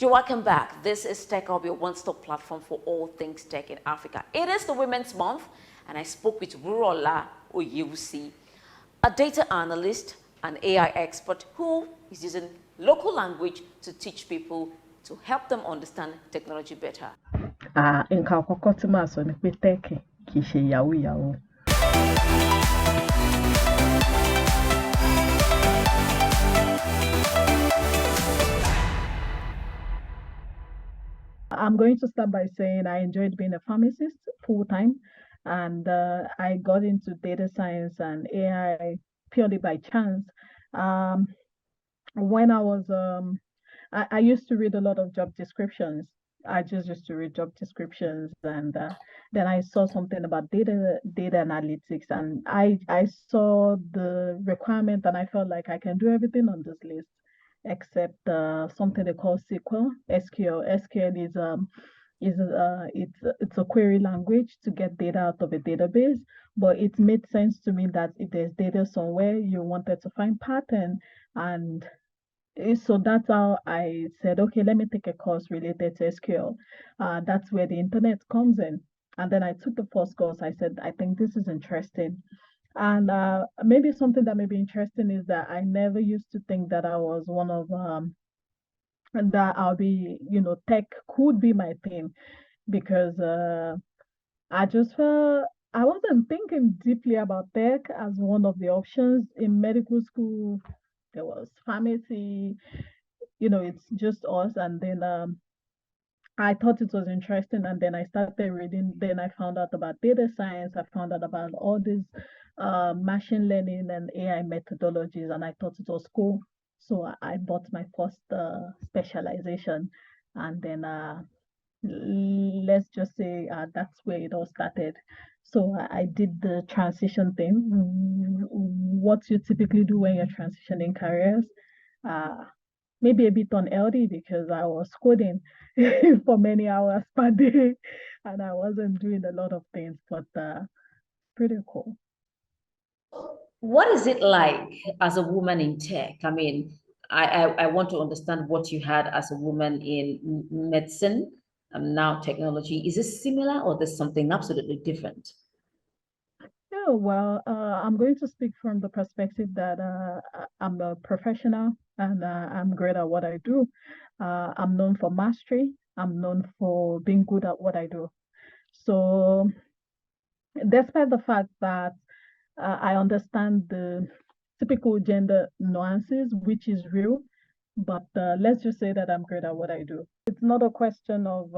You're welcome back. This is Tech Hub, your one-stop platform for all things tech in Africa. It is the Women's Month, and I spoke with Wuraola Oyewusi, a data analyst and AI expert who is using local language to teach people to help them understand technology better. Nǹkan àkọ́kọ́ tí màá sọ ni pé tech kì í ṣe yahoo yahoo. I'm going to start by saying I enjoyed being a pharmacist full-time, and I got into data science and AI purely by chance. When I was, I used to read a lot of job descriptions. I just used to read job descriptions, and then I saw something about data analytics, and I saw the requirement, and I felt like I can do everything on this list except something they call SQL. SQL it's a query language to get data out of a database, but it made sense to me that if there's data somewhere, you wanted to find pattern, and so that's how I said, okay, let me take a course related to SQL. That's where the internet comes in. And then I took the first course. I said, I think this is interesting. And maybe something that may be interesting is that I never used to think that I was one of that I'll be, tech could be my thing, because I just felt I wasn't thinking deeply about tech as one of the options. In medical school, there was pharmacy, it's just us. And then I thought it was interesting, and then I started reading. Then I found out about data science. I found out about all these machine learning and AI methodologies, and I thought it was cool. So I bought my first specialization, and then let's just say that's where it all started. So I did the transition thing. What you typically do when you're transitioning careers. Maybe a bit unhealthy because I was coding for many hours per day, and I wasn't doing a lot of things, but pretty cool. What is it like as a woman in tech? I mean, I want to understand what you had as a woman in medicine and now technology. Is it similar, or there's something absolutely different? Yeah, well, I'm going to speak from the perspective that I'm a professional, and I'm great at what I do. I'm known for mastery. I'm known for being good at what I do. So, despite the fact that I understand the typical gender nuances, which is real, but let's just say that I'm great at what I do. It's not a question of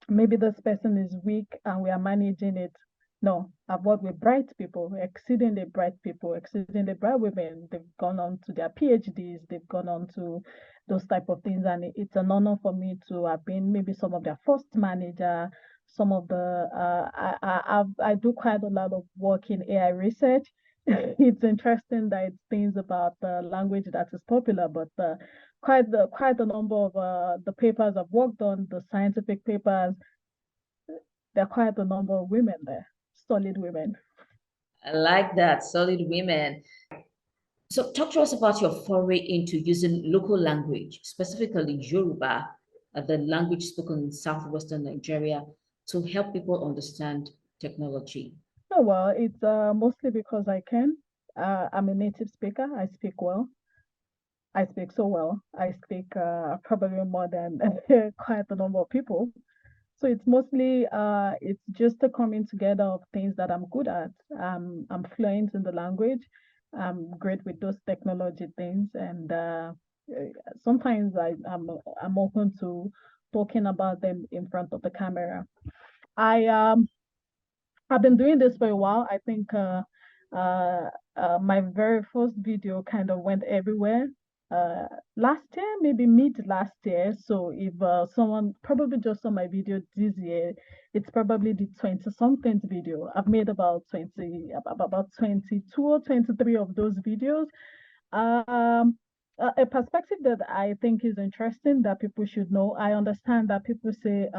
maybe this person is weak and we are managing it. No, I've worked with bright people, exceedingly bright people, exceedingly bright women. They've gone on to their PhDs, they've gone on to those type of things, and it's an honor for me to have been maybe some of their first manager. Some of the I do quite a lot of work in AI research. It's interesting that it's things about the language that is popular, but quite a number of the papers I've worked on, the scientific papers, there are quite a number of women there, solid women. I like that, solid women. So talk to us about your foray into using local language, specifically Yoruba, the language spoken in southwestern Nigeria, to help people understand technology. Oh, well, it's mostly because I can. I'm a native speaker. I speak well. I speak so well. I speak probably more than quite a number of people. So it's mostly it's just a coming together of things that I'm good at. I'm fluent in the language. I'm great with those technology things, and sometimes I'm open to talking about them in front of the camera. I've been doing this for a while. I think my very first video kind of went everywhere last year, maybe mid last year. So if someone probably just saw my video this year, it's probably the 20 something video. I've made about 22 or 23 of those videos. A perspective that I think is interesting that people should know. I understand that people say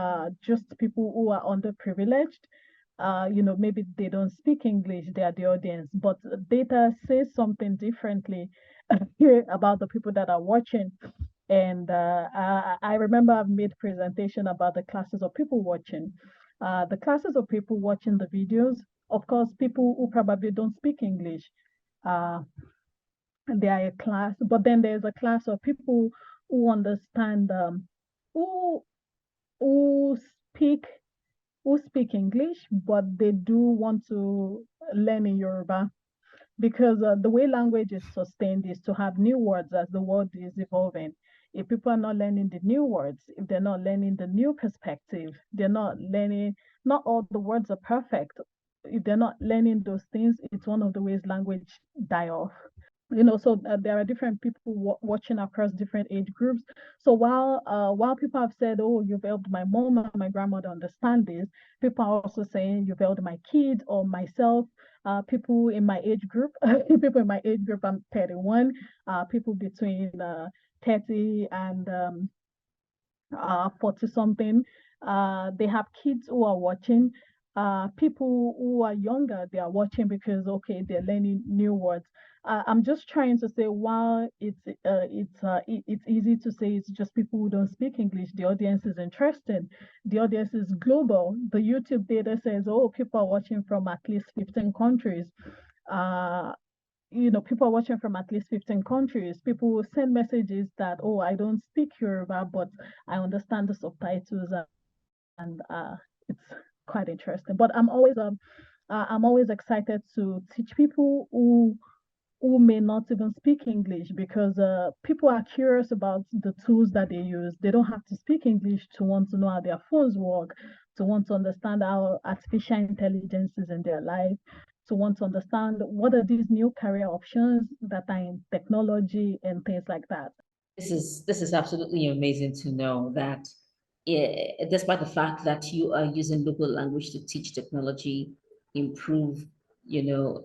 just people who are underprivileged, maybe they don't speak English, they are the audience, but data says something differently about the people that are watching. And I remember I've made presentation about the classes of people watching. The classes of people watching the videos, of course, people who probably don't speak English. Uh, they are a class, but then there's a class of people who understand, who who speak who speak English, but they do want to learn in Yoruba because the way language is sustained is to have new words as the world is evolving. If people are not learning the new words, if they're not learning the new perspective, they're not learning, not all the words are perfect. If they're not learning those things, it's one of the ways language die off. So there are different people watching across different age groups. So while people have said, oh, you've helped my mom and my grandmother understand this, people are also saying you've helped my kids or myself. People in my age group, people in my age group, I'm 31. People between 30 and 40 something. They have kids who are watching. People who are younger, they are watching because, okay, they're learning new words. I'm just trying to say, while it's easy to say it's just people who don't speak English, the audience is interested. The audience is global. The YouTube data says, oh, people are watching from at least 15 countries. Uh, people are watching from at least 15 countries. People will send messages that, oh, I don't speak Yoruba, but I understand the subtitles, and it's quite interesting. But I'm always excited to teach people who may not even speak English because people are curious about the tools that they use. They don't have to speak English to want to know how their phones work, to want to understand how artificial intelligence is in their life, to want to understand what are these new career options that are in technology and things like that. This is absolutely amazing to know that, despite the fact that you are using local language to teach technology, improve, you know,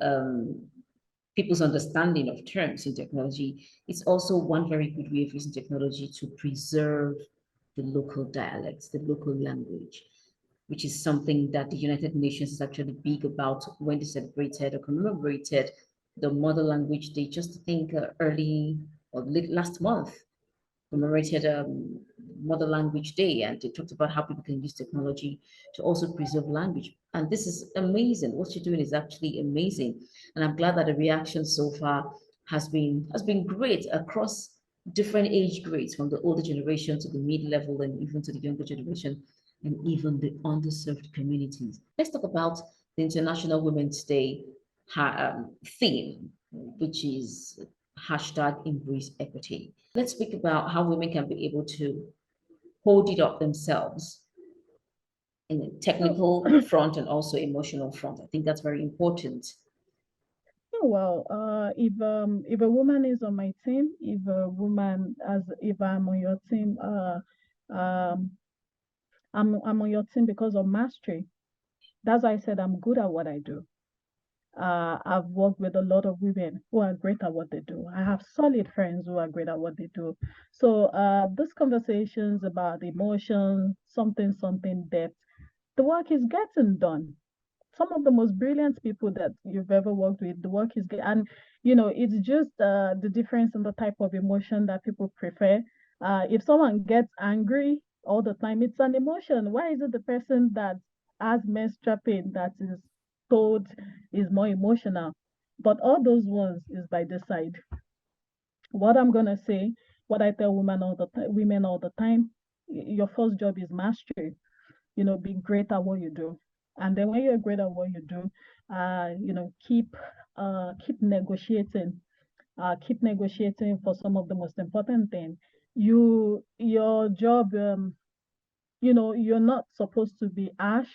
people's understanding of terms in technology, it's also one very good way of using technology to preserve the local dialects, the local language, which is something that the United Nations is actually big about when they celebrated or commemorated the Mother Language Day, just to think early or late last month commemorated Mother Language Day, and they talked about how people can use technology to also preserve language. And this is amazing. What you're doing is actually amazing, and I'm glad that the reaction so far has been great across different age grades, from the older generation to the mid-level and even to the younger generation, and even the underserved communities. Let's talk about the International Women's Day theme, which is hashtag embrace equity. Let's speak about how women can be able to hold it up themselves in the technical front and also emotional front. I think that's very important. Well, if a woman is on my team, if I'm on your team, um, I'm on your team because of mastery. That's why I said I'm good at what I do. I've worked with a lot of women who are great at what they do. I have solid friends who are great at what they do. So these conversations about emotion, something depth, the work is getting done. Some of the most brilliant people that you've ever worked with, the work is good. And, it's just the difference in the type of emotion that people prefer. If someone gets angry all the time, it's an emotion. Why is it the person that has menstrual pain that is told is more emotional? But all those ones is by the side. What I'm gonna say, what I tell women all the time, your first job is mastery. Be great at what you do. And then when you're great at what you do, keep negotiating. Keep negotiating for some of the most important things. Your job, you're not supposed to be harsh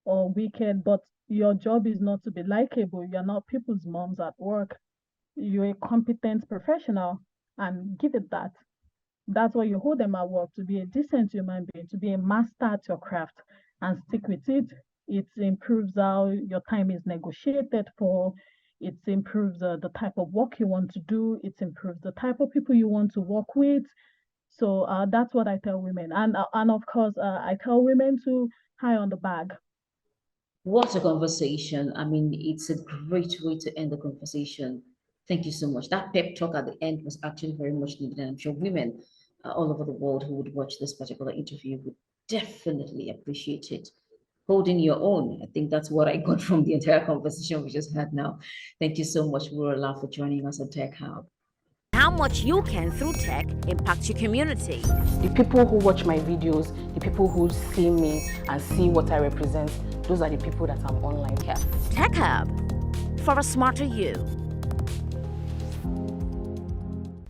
or wicked, but your job is not to be likable. You're not people's moms at work. You're a competent professional, and give it that. That's what you hold them at work, to be a decent human being, to be a master at your craft and stick with it. It improves how your time is negotiated for. It improves the type of work you want to do. It improves the type of people you want to work with. So that's what I tell women. And of course, I tell women to high on the bag. What a conversation. I mean, it's a great way to end the conversation. Thank you so much. That pep talk at the end was actually very much needed. And I'm sure women all over the world who would watch this particular interview would definitely appreciate it. Holding your own. I think that's what I got from the entire conversation we just had now. Thank you so much, Wuraola, for joining us on Tech Hub. How much you can, through tech, impact your community. The people who watch my videos, the people who see me and see what I represent, those are the people that I'm online here. Tech Hub, for a smarter you.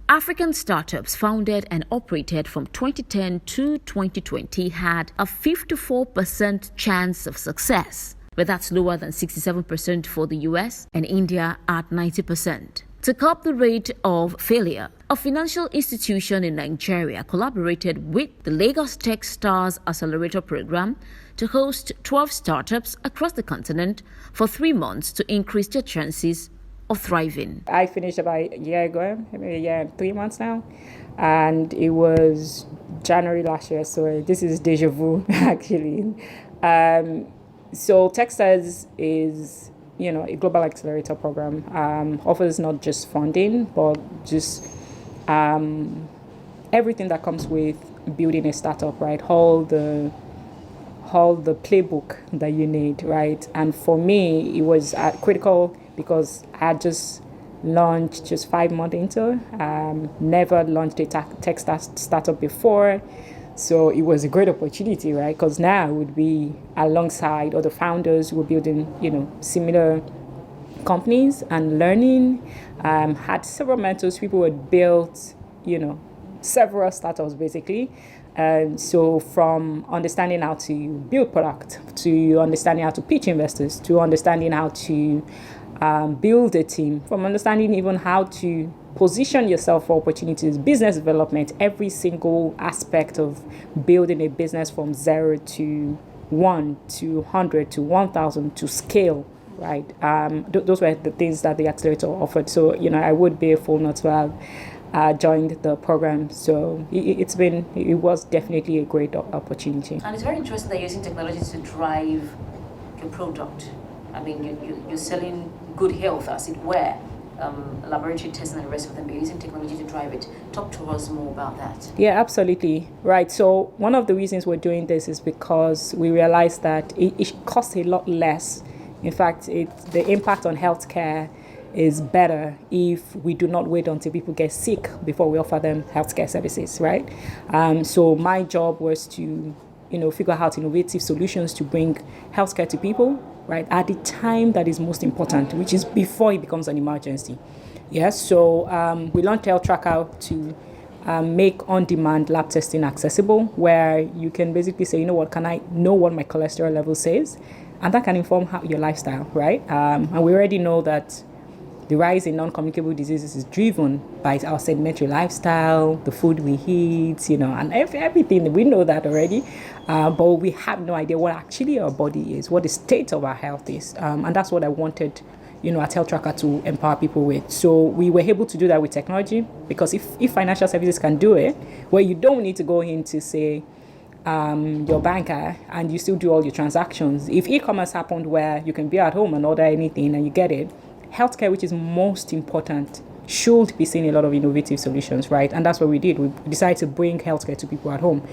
African startups founded and operated from 2010 to 2020 had a 54% chance of success, but that's lower than 67% for the US and India at 90%. To curb the rate of failure, a financial institution in Nigeria collaborated with the Lagos Tech Stars Accelerator Program to host 12 startups across the continent for 3 months to increase their chances of thriving. I finished about a year ago, maybe a year and 3 months now, and it was January last year, so this is deja vu actually. So Techstars is, a global accelerator program, offers not just funding, but just everything that comes with building a startup, right? All the playbook that you need, right? And for me, it was critical because I had just launched just 5 months into, never launched a tech startup before. So it was a great opportunity, right? Because now I would be alongside other founders who were building, similar companies and learning. Had several mentors, people who had built, several startups basically. And so from understanding how to build product, to understanding how to pitch investors, to understanding how to build a team, from understanding even how to position yourself for opportunities, business development, every single aspect of building a business from 0 to 1 to 100 to 1,000 to scale, right? Those were the things that the accelerator offered. So, I would be a fool not to have joined the program. So it was definitely a great opportunity. And it's very interesting that you're using technology to drive your product. I mean, you're selling good health, as it were. Laboratory testing and the rest of them, you're using technology to drive it. Talk to us more about that. Yeah, absolutely. Right. So one of the reasons we're doing this is because we realized that it costs a lot less. In fact, the impact on healthcare is better if we do not wait until people get sick before we offer them healthcare services, right? So my job was to, figure out innovative solutions to bring healthcare to people, right, at the time that is most important, which is before it becomes an emergency. Yes, so we launched Health Tracker to make on-demand lab testing accessible, where you can basically say, can I know what my cholesterol level says? And that can inform your lifestyle, right? And we already know that the rise in non-communicable diseases is driven by our sedentary lifestyle, the food we eat, and everything. We know that already, but we have no idea what actually our body is, what the state of our health is. And that's what I wanted, at Health Tracker to empower people with. So we were able to do that with technology, because if financial services can do it, where you don't need to go in to say, your banker and you still do all your transactions. If e-commerce happened where you can be at home and order anything and you get it, healthcare, which is most important, should be seeing a lot of innovative solutions, right? And that's what we did. We decided to bring healthcare to people at home.